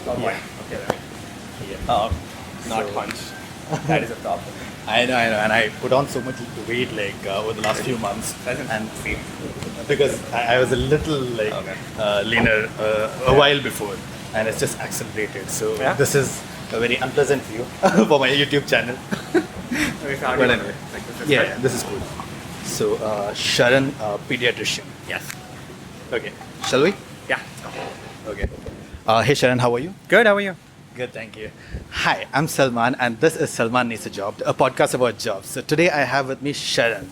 Yeah. Okay, let me. Yeah. Not So- punch. That is a problem. I know, and I put on so much weight over the last few months, Doesn't and seem. because I was a little Okay. leaner a while before, and it's just accelerated. So Yeah? this is a very unpleasant view for my YouTube channel. Well, anyway. Yeah, this is cool. So Sharan, pediatrician. Yes. Okay, shall we? Yeah. Okay. Hey Sharan, how are you? Good. How are you? Good, thank you. Hi, I'm Salman, and this is Salman Needs a Job, a podcast about jobs. So today I have with me Sharan,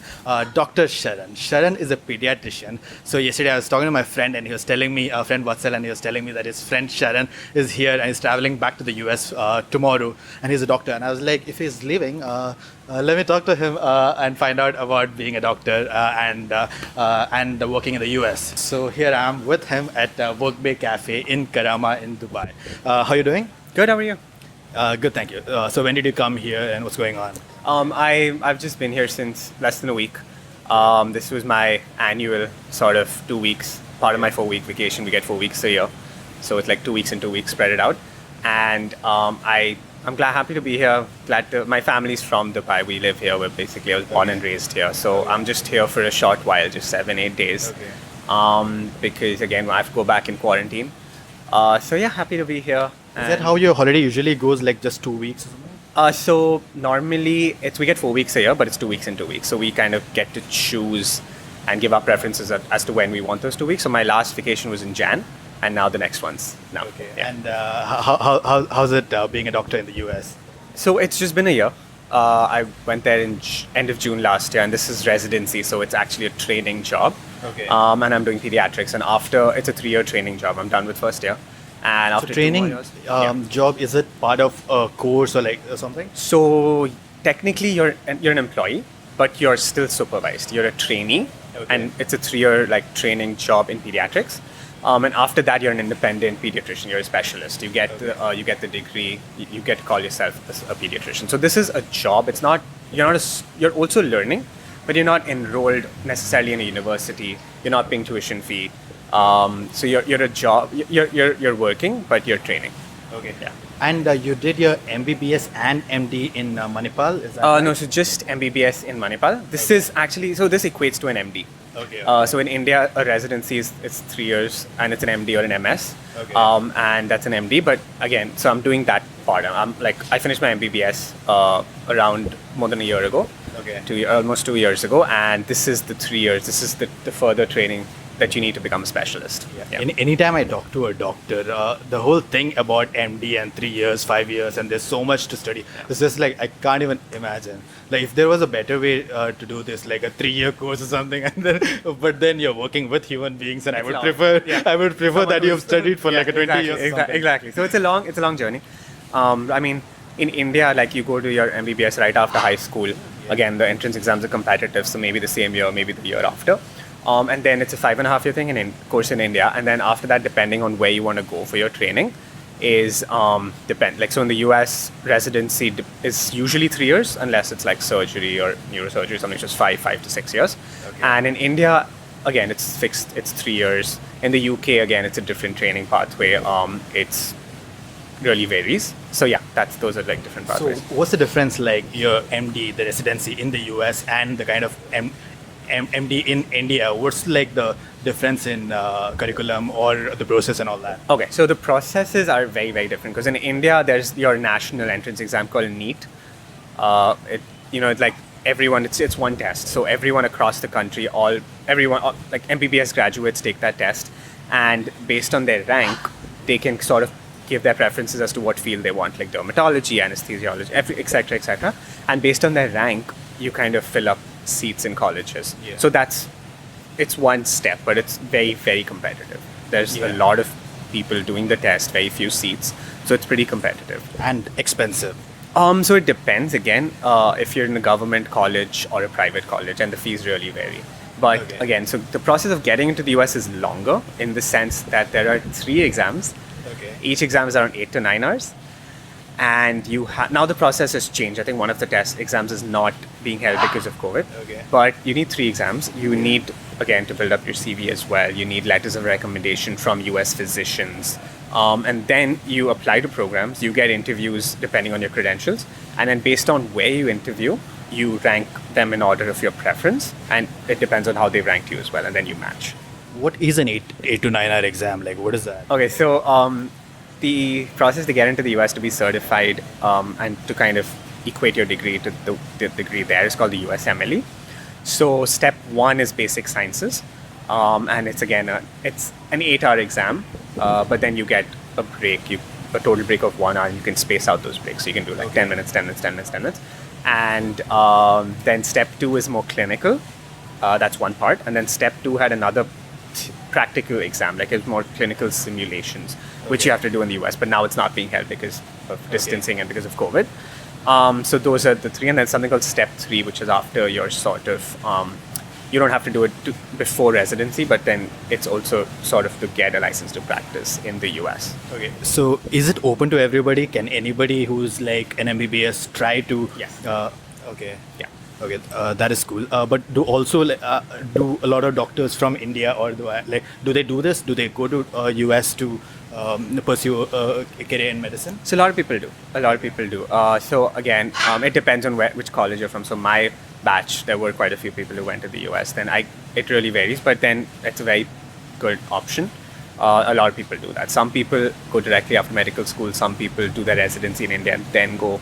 Dr. Sharan. Sharan is a pediatrician. So yesterday I was talking to my friend, and he was telling me, friend Vatsal, and he was telling me that his friend Sharan is here and he's traveling back to the US tomorrow, and he's a doctor. And I was like, if he's leaving, let me talk to him and find out about being a doctor and working in the US. So here I am with him at Wrkbay Cafe in Karama in Dubai. How are you doing? Good. How are you? Good, thank you. So when did you come here and what's going on? I've just been here since less than a week. This was my annual sort of 2 weeks, part of my 4-week vacation. We get 4 weeks a year, so it's like 2 weeks and 2 weeks spread it out. And I'm happy to be here. My family's from Dubai. We live here. I was born and raised here. So I'm just here for a short while, just 7-8 days. Okay. Because again, I have to go back in quarantine. So yeah, happy to be here. Is that how your holiday usually goes, like just 2 weeks or something? So normally we get 4 weeks a year, but it's 2 weeks and 2 weeks. So we kind of get to choose and give our preferences as to when we want those 2 weeks. So my last vacation was in Jan, and now the next one's now. Okay. Yeah. And how's it being a doctor in the US? So it's just been a year. I went there in end of June last year, and this is residency, so it's actually a training job. Okay. And I'm doing pediatrics, and after it's a 3-year training job. I'm done with first year, and after So 2 more training years, yeah. job, is it part of a course or something? So technically, you're an employee, but you're still supervised. You're a trainee, Okay. and it's a 3-year training job in pediatrics. And after that, you're an independent pediatrician. You're a specialist. You get the degree. You get to call yourself a pediatrician. So this is a job. It's not you're also learning, but you're not enrolled necessarily in a university. You're not paying tuition fee. So you're a job. You're working, but you're training. Okay. Yeah. And you did your MBBS and MD in Manipal, is that No, right? so just MBBS in Manipal. This is actually, so this equates to an MD. Okay. So in India, a residency it's 3 years, and it's an MD or an MS. Okay. And that's an MD. But again, so I'm doing that part. I finished my MBBS around more than a year ago. Okay. Almost 2 years ago, and this is the 3 years. This is the further training that you need to become a specialist. Yeah. Anytime I talk to a doctor, the whole thing about MD and 3 years, 5 years, and there's so much to study. It's just like I can't even imagine. Like if there was a better way to do this, like a 3-year course or something, and but then you're working with human beings, and I would prefer that you've studied for like a 20 years. or something. Exactly. So it's a long journey. I mean, in India, like you go to your MBBS right after high school. Again, the entrance exams are competitive, so maybe the same year, maybe the year after. And then it's a 5.5-year thing course in India. And then after that, depending on where you want to go for your training, is depend. Like so in the US, residency is usually 3 years, unless it's like surgery or neurosurgery, something just 5 to 6 years. Okay. And in India, again, it's fixed. It's 3 years. In the UK, again, it's a different training pathway. It's really varies. So yeah, those are like different So pathways. what's the difference, like your MD, the residency in the US, and the kind of MD in India? What's like the difference in curriculum or the process and all that? Okay, so the processes are very, very different because in India, there's your national entrance exam called NEET. It's like everyone, it's one test. So everyone across the country, everyone, like MBBS graduates take that test, and based on their rank, they can sort of give their preferences as to what field they want, like dermatology, anesthesiology, etc., etc. And based on their rank, you kind of fill up seats in colleges. Yeah. So it's one step, but it's very, very competitive. There's a Yeah. lot of people doing the test, very few seats, so it's pretty competitive. And expensive. So it depends again if you're in a government college or a private college, and the fees really vary. But Okay. again, so the process of getting into the US is longer in the sense that there are 3 exams. Okay. Each exam is around 8 to 9 hours. And now the process has changed. I think one of the test exams is not being held because of COVID. Okay. But you need 3 exams. You need, again, to build up your CV as well. You need letters of recommendation from US physicians. And then you apply to programs, you get interviews depending on your credentials, and then based on where you interview, you rank them in order of your preference, and it depends on how they ranked you as well, and then you match. What is an 8 to 9 hour exam? Like, what is that? Okay, so the process to get into the US to be certified and to kind of equate your degree to the degree there is called the USMLE. So step 1 is basic sciences, and it's again it's an 8-hour exam, but then you get a break, a total break of 1 hour, and you can space out those breaks. So you can do like 10 minutes, 10 minutes, 10 minutes, 10 minutes. And then step 2 is more clinical. That's one part. And then step 2 had another practical exam, like it's more clinical simulations, which you have to do in the US. But now it's not being held because of distancing and because of COVID. So those are the 3. And then something called step 3, which is after your sort of, you don't have to do it before residency, but then it's also sort of to get a license to practice in the US. Okay. So is it open to everybody? Can anybody who's like an MBBS try to? Yes. Okay. Yeah. Okay, that is cool. But do also do a lot of doctors from India, or do they do this? Do they go to US to pursue a career in medicine? So a lot of people do. So again, it depends on which college you're from. So my batch, there were quite a few people who went to the US. Then it really varies, but then it's a very good option. A lot of people do that. Some people go directly after medical school. Some people do their residency in India and then go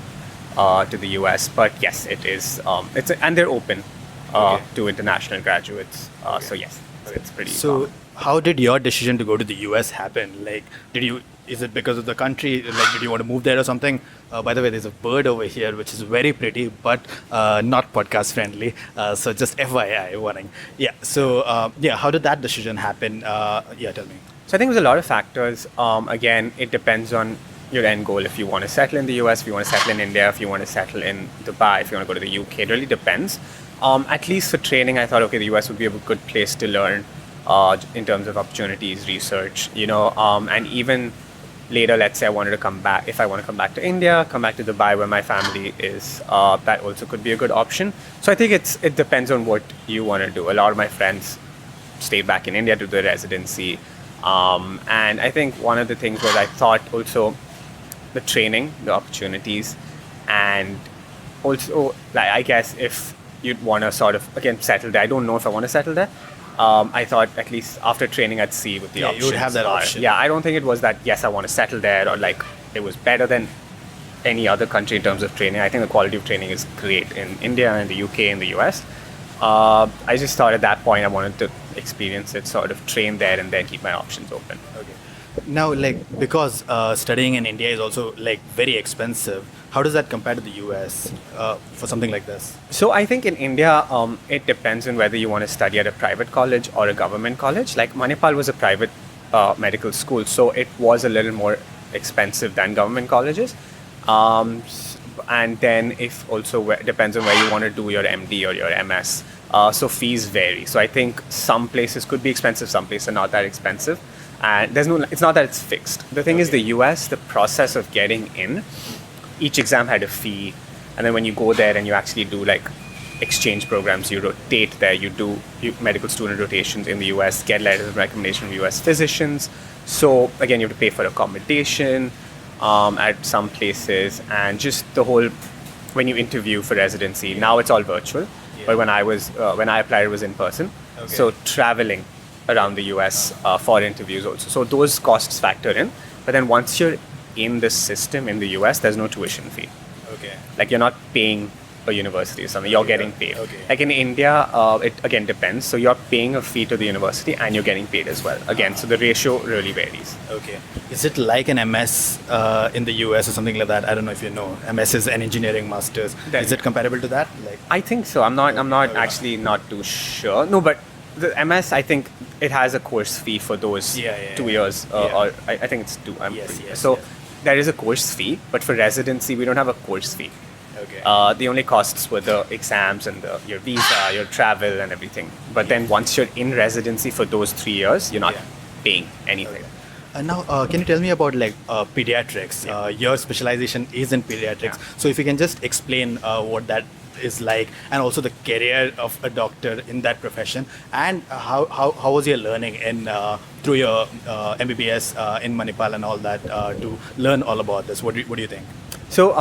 to the US. But yes, it is. And they're open to international graduates. So yes, it's pretty. So how did your decision to go to the US happen? Like, is it because of the country? Like, did you want to move there or something? By the way, there's a bird over here which is very pretty, but not podcast friendly. So just FYI warning. Yeah. So how did that decision happen? Tell me. So I think there's a lot of factors. Again, it depends on your end goal. If you want to settle in the US, if you want to settle in India, if you want to settle in Dubai, if you want to go to the UK, it really depends. At least for training, I thought, okay, the US would be a good place to learn in terms of opportunities, research, and even later, let's say I wanted to come back, if I want to come back to India, come back to Dubai where my family is, that also could be a good option. So I think it depends on what you want to do. A lot of my friends stayed back in India to do the residency. And I think one of the things was I thought also the training, the opportunities, and also, like, I guess if you'd want to sort of, again, settle there. I don't know if I want to settle there. I thought at least after training I'd see what the options you would have that option. Yeah, I don't think it was that, yes, I want to settle there, or like it was better than any other country in terms of training. I think the quality of training is great in India and the UK and the US. I just thought at that point I wanted to experience it, sort of train there and then keep my options open. Okay. Now, like, because studying in India is also like very expensive, how does that compare to the US for something like this? So I think in India, it depends on whether you want to study at a private college or a government college. Like Manipal was a private medical school, so it was a little more expensive than government colleges. And then if also depends on where you want to do your MD or your MS. So fees vary. So I think some places could be expensive, some places are not that expensive. And it's not that it's fixed. The thing is, the US, the process of getting in, each exam had a fee, and then when you go there and you actually do like exchange programs, you rotate there, you do medical student rotations in the US, get letters of recommendation from US physicians. So again, you have to pay for accommodation at some places, and just the whole, when you interview for residency, now it's all virtual. Yeah. But when I applied, it was in person. Okay. So traveling around the US for interviews also. So those costs factor in. But then once you're in the system in the US, there's no tuition fee. Okay. Like you're not paying a university or something, you're getting paid. Okay. Like in India, it again depends. So you're paying a fee to the university and you're getting paid as well. Again, so the ratio really varies. Okay. Is it like an MS in the US or something like that? I don't know if you know. MS is an engineering master's. Is it comparable to that? Like, I think so. I'm not actually not too sure. No, but the MS, I think it has a course fee for those 2 years, or I think it's 2. So there is a course fee, but for residency, we don't have a course fee. Okay. The only costs were the exams and your visa, your travel, and everything. But then once you're in residency for those 3 years, you're not paying anything. Okay. And now, can you tell me about like pediatrics? Your specialization is in pediatrics. So if you can just explain what that is like, and also the career of a doctor in that profession, and how was your learning in through your MBBS in Manipal and all that to learn all about this? What do you think? So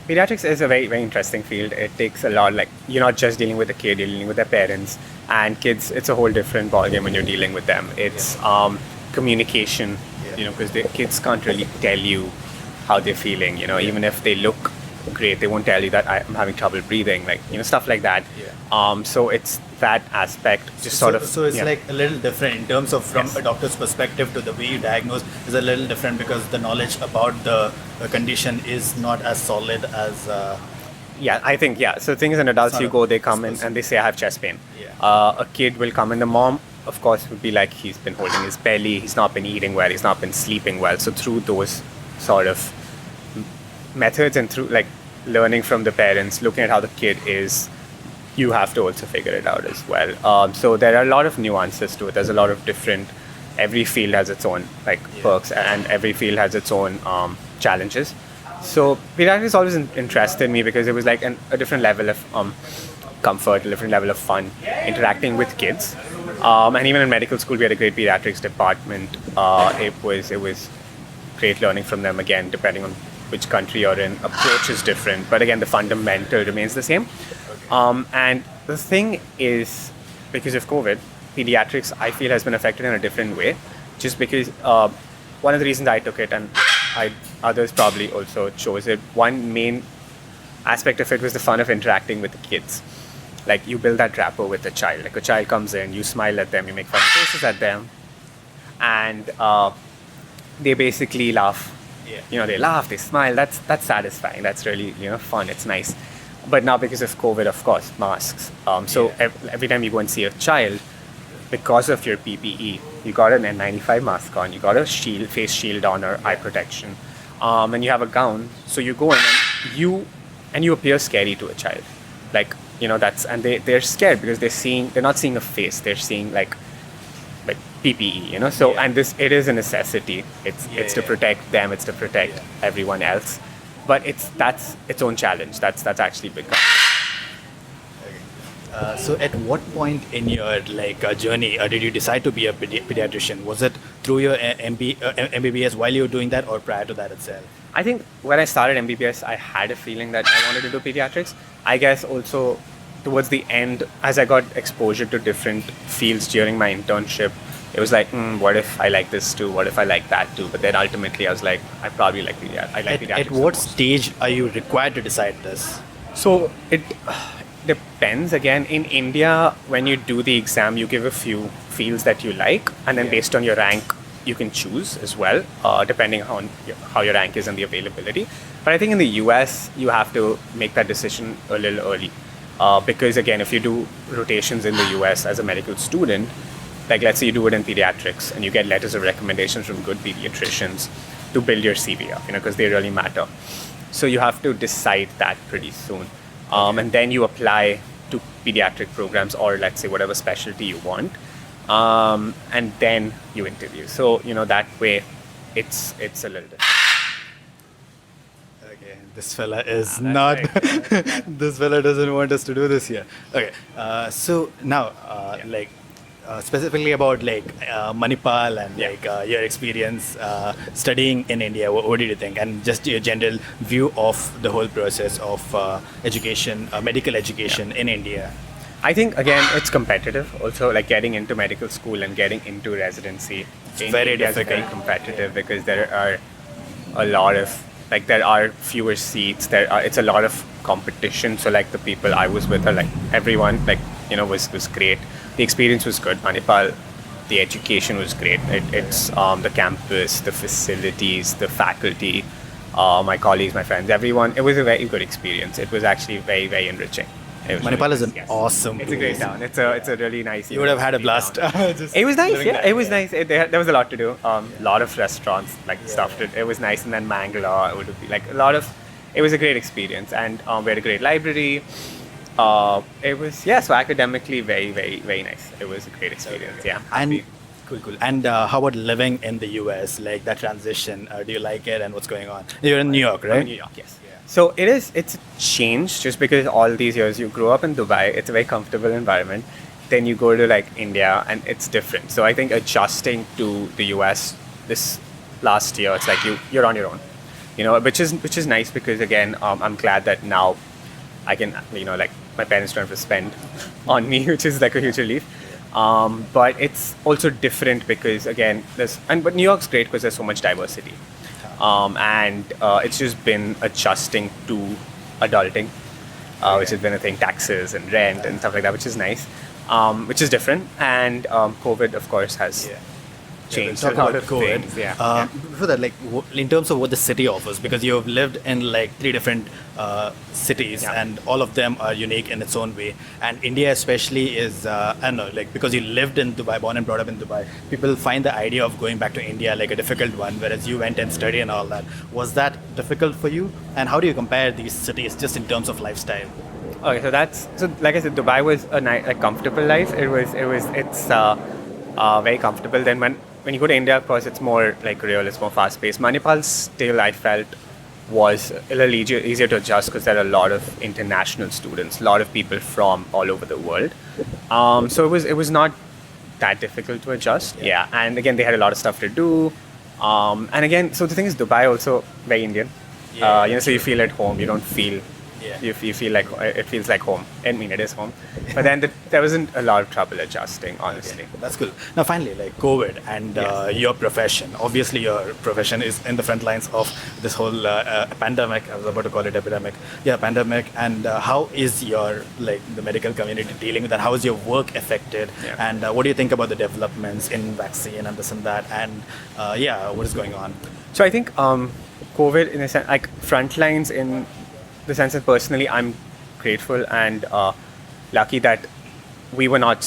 pediatrics is a very, very interesting field. It takes a lot, like you're not just dealing with the kid, you're dealing with their parents and kids. It's a whole different ballgame when you're dealing with them. It's communication, because the kids can't really tell you how they're feeling, even if they look great, they won't tell you that I'm having trouble breathing, like, stuff like that. So it's that aspect, just sort of. So it's like a little different in terms of from a doctor's perspective to the way you diagnose is a little different because the knowledge about the condition is not as solid as. I think, So the thing is, in adults, you go, they come in and they say, I have chest pain. A kid will come in, the mom, of course, would be like, he's been holding his belly, he's not been eating well, he's not been sleeping well. So through those sort of methods and through like learning from the parents, looking at how the kid is, you have to also figure it out as well. So there are a lot of nuances to it. There's a lot of different, every field has its own perks and every field has its own challenges. So pediatrics always interested me because it was like a different level of comfort, a different level of fun interacting with kids. And even in medical school, we had a great pediatrics department. It was great learning from them, again, depending on which country you're in. Approach is different, but again, the fundamental remains the same. And the thing is, because of COVID, pediatrics, I feel, has been affected in a different way, just because one of the reasons I took it, and others probably also chose it, one main aspect of it was the fun of interacting with the kids. Like, you build that rapport with the child. Like, a child comes in, you smile at them, you make funny faces at them, and they basically laugh. They laugh, they smile. That's satisfying. That's really, fun. It's nice. But now, because of COVID, of course, masks. So every time you go and see a child, because of your PPE, you got an N95 mask on, you got a face shield on or eye protection, and you have a gown. So you go in and you appear scary to a child. Like, and they're scared because they're not seeing a face, they're seeing like PPE, so and it is a necessity. It's to protect them, it's to protect everyone else, but that's its own challenge. That's actually become. So at what point in your journey did you decide to be a pediatrician? Was it through your MBBS while you were doing that, or prior to that itself? I think when I started MBBS, I had a feeling that I wanted to do pediatrics. I guess also towards the end, as I got exposure to different fields during my internship, it was like, what if I like this too? What if I like that too? But then ultimately, I was like, I probably like pediatrics. At what stage are you required to decide this? So it depends. Again, in India, when you do the exam, you give a few fields that you like, and then based on your rank, you can choose as well, depending on how your rank is and the availability. But I think in the US, you have to make that decision a little early. Because again, if you do rotations in the US as a medical student, like let's say you do it in pediatrics and you get letters of recommendations from good pediatricians to build your CV up, because they really matter. So you have to decide that pretty soon. And then you apply to pediatric programs or let's say whatever specialty you want. And then you interview. So, that way it's a little bit. Okay, this fella is not, this fella doesn't want us to do this here. Okay, so now, specifically about Manipal and your experience studying in India, what did you think? And just your general view of the whole process of education, medical education in India. I think, again, it's competitive. Also, like getting into medical school and getting into residency. It's very difficult. It's very competitive because there are a lot of, there are fewer seats. It's a lot of competition. So, the people I was with are everyone, was great. The experience was good. Manipal, the education was great. It's the campus, the facilities, the faculty, my colleagues, my friends, everyone. It was a very good experience. It was actually very, very enriching. Manipal is an awesome place. It's a great town. It's a really nice. You would have had a blast. It was nice. Yeah, it was nice. There was a lot to do. A lot of restaurants, stuff. It was nice. And then Mangalore, it would be a lot of. It was a great experience, and we had a great library. It was so academically very, very, very nice. It was a great experience. Yeah. And cool. And how about living in the US? That transition. Do you like it? And what's going on? You're in New York, right? I'm in New York. Yes. So it's a change just because all these years you grew up in Dubai, it's a very comfortable environment. Then you go to like India and it's different. So I think adjusting to the US this last year, it's like you're on your own, which is nice because again, I'm glad that now I can, like my parents don't have to spend on me, which is like a huge relief. But it's also different because again, but New York's great because there's so much diversity. And it's just been adjusting to adulting, which has been a thing, taxes and rent and stuff like that, which is nice, which is different. And COVID, of course, has changed a Talk lot about of COVID. things. Yeah. Before that, like in terms of what the city offers, because you have lived in like 3 different cities, Yeah. and all of them are unique in its own way. And India, especially, is I don't know, like because you lived in Dubai, born and brought up in Dubai, people find the idea of going back to India like a difficult one, whereas you went and studied and all that. Was that difficult for you? And how do you compare these cities just in terms of lifestyle? Okay, so like I said, Dubai was a comfortable life. It's very comfortable. Then when you go to India, of course, it's more like real. It's more fast paced. Manipal still, I felt, was a little easier to adjust because there are a lot of international students, a lot of people from all over the world. So it was not that difficult to adjust. Yeah, and again, they had a lot of stuff to do. And again, so the thing is, Dubai also very Indian. So you feel at home. You don't feel. Yeah. You feel like it feels like home. I mean, it is home. But then there wasn't a lot of trouble adjusting, honestly. Okay, that's cool. Now, finally, like COVID and Yes. your profession. Obviously, your profession is in the front lines of this whole pandemic. I was about to call it epidemic. Yeah, pandemic. And how is your the medical community dealing with that? How is your work affected? Yeah. And what do you think about the developments in vaccine and this and that? And what is going on? So I think COVID, in a sense, like frontlines in the sense that personally I'm grateful and lucky that we were not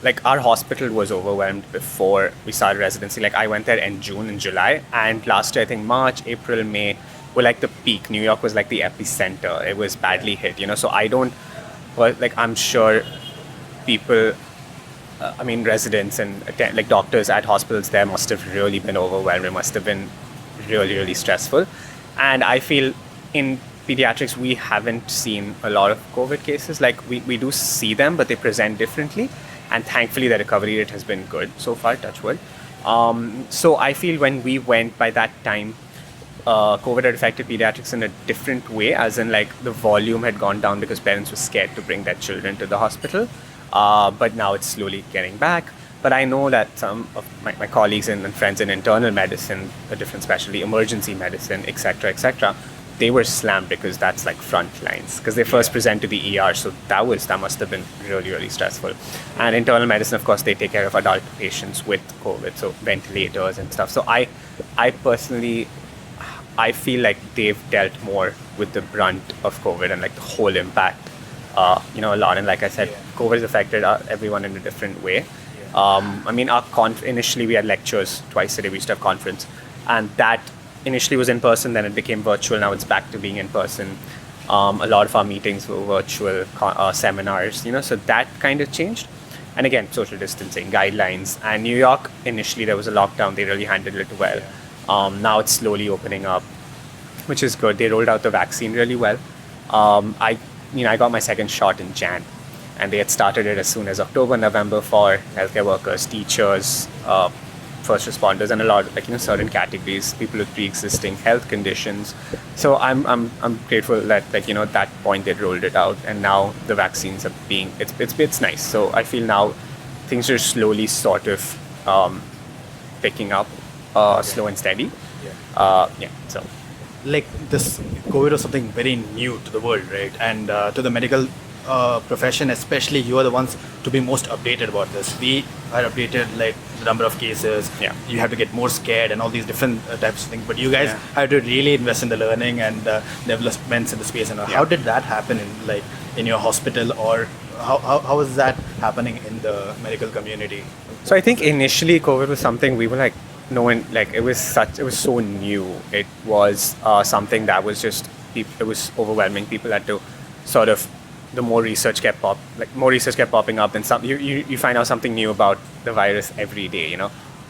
like our hospital was overwhelmed before we started residency. Like I went there in June and July, and last year I think March, April, May were like the peak. New York was like the epicenter. It was badly hit, so I'm sure people, residents and like doctors at hospitals there must have really been overwhelmed. It must have been really, really stressful. And I feel in pediatrics, we haven't seen a lot of COVID cases. Like we do see them, but they present differently. And thankfully, the recovery rate has been good so far, touch wood. So I feel when we went by that time, COVID had affected pediatrics in a different way, as in like the volume had gone down because parents were scared to bring their children to the hospital. But now it's slowly getting back. But I know that some of my colleagues and friends in internal medicine, a different specialty, emergency medicine, etc., they were slammed because that's like front lines, because they first present to the ER. So that must have been really, really stressful. And internal medicine, of course, they take care of adult patients with COVID, so ventilators and stuff. So I personally, I feel like they've dealt more with the brunt of COVID and like the whole impact, a lot. And like I said, COVID has affected everyone in a different way. Initially we had lectures twice a day. We used to have conference, and that initially was in person, then it became virtual. Now it's back to being in person. A lot of our meetings were virtual seminars, so that kind of changed. And again, social distancing guidelines. And New York, initially there was a lockdown. They really handled it well. Now it's slowly opening up, which is good. They rolled out the vaccine really well. I got my second shot in Jan, and they had started it as soon as October, November for healthcare workers, teachers, first responders, and a lot of certain categories, people with pre-existing health conditions. So I'm grateful that that point they rolled it out, and now the vaccines are being it's nice. So I feel now things are slowly sort of picking up, slow and steady. So like this COVID was something very new to the world, right? And to the medical profession especially, you are the ones to be most updated about this. We are updated like the number of cases. You have to get more scared and all these different types of things, but you guys have to really invest in the learning and developments in the space. And how did that happen in your hospital, or how is that happening in the medical community? So I think initially COVID was something we were like, no one, like it was so new. It was something that was just, it was overwhelming. People had to sort of, the more research kept popping up, and you find out something new about the virus every day.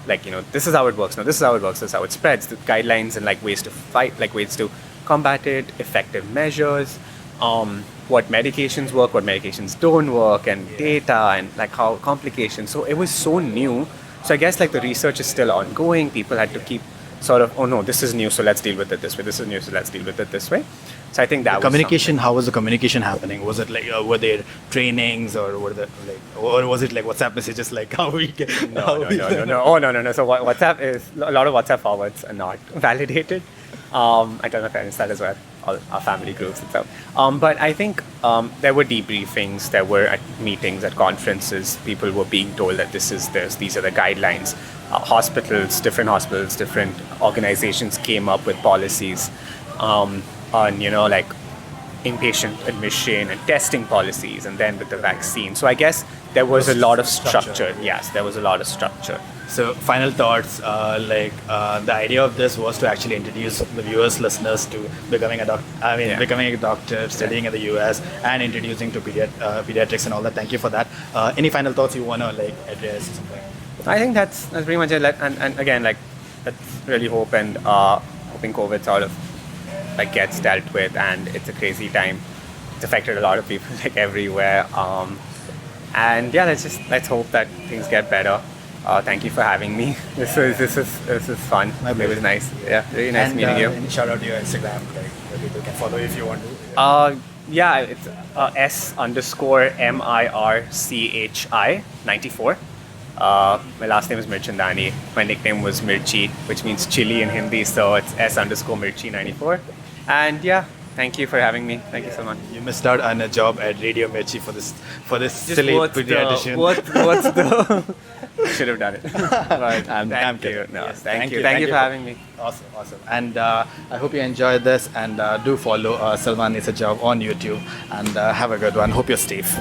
This is how it works. No, this is how it works. This is how it spreads. The guidelines and like ways to fight, like ways to combat it, effective measures, what medications work, what medications don't work, and data, and like how complications. So it was so new. So I guess like the research is still ongoing. People had to keep sort of, oh no, this is new, so let's deal with it this way. This is new, so let's deal with it this way. So I think that was Communication. How was the communication happening? Was it like were there trainings, or were there like, or was it like WhatsApp messages like how we get? No. Oh, no. So WhatsApp is, a lot of WhatsApp forwards are not validated. I tell my parents that as well, all our family groups and stuff. But I think there were debriefings, there were at meetings, at conferences, people were being told that these are the guidelines. Different organizations came up with policies on, like inpatient admission and testing policies, and then with the vaccine. So I guess there was a lot of structure. Yes, there was a lot of structure. So, final thoughts. The idea of this was to actually introduce the viewers, listeners to becoming a doctor. Becoming a doctor, studying in the US, and introducing to pediatrics and all that. Thank you for that. Any final thoughts you wanna like address? Or something? I think that's pretty much it. And again, like, let's really hope and hoping COVID sort of like gets dealt with. And it's a crazy time. It's affected a lot of people like everywhere. And yeah, let's hope that things get better. Thank you for having me. This is fun. It was nice. Yeah, really nice meeting you. Any shout out to your Instagram, like where people can follow if you want to. Yeah, it's S_MIRCHI 94. My last name is Mirchandani. My nickname was Mirchi, which means chili in Hindi, so it's S_Mirchi 94. And yeah, thank you for having me. Thank you so much. You missed out on a job at Radio Mirchi for this silly pediatrician. What's the should have done it. Right. Thank you. No, yes, thank you. Thank you for having me. Awesome. And I hope you enjoyed this, and do follow Salman Needs a Job on YouTube, and have a good one. Hope you're safe.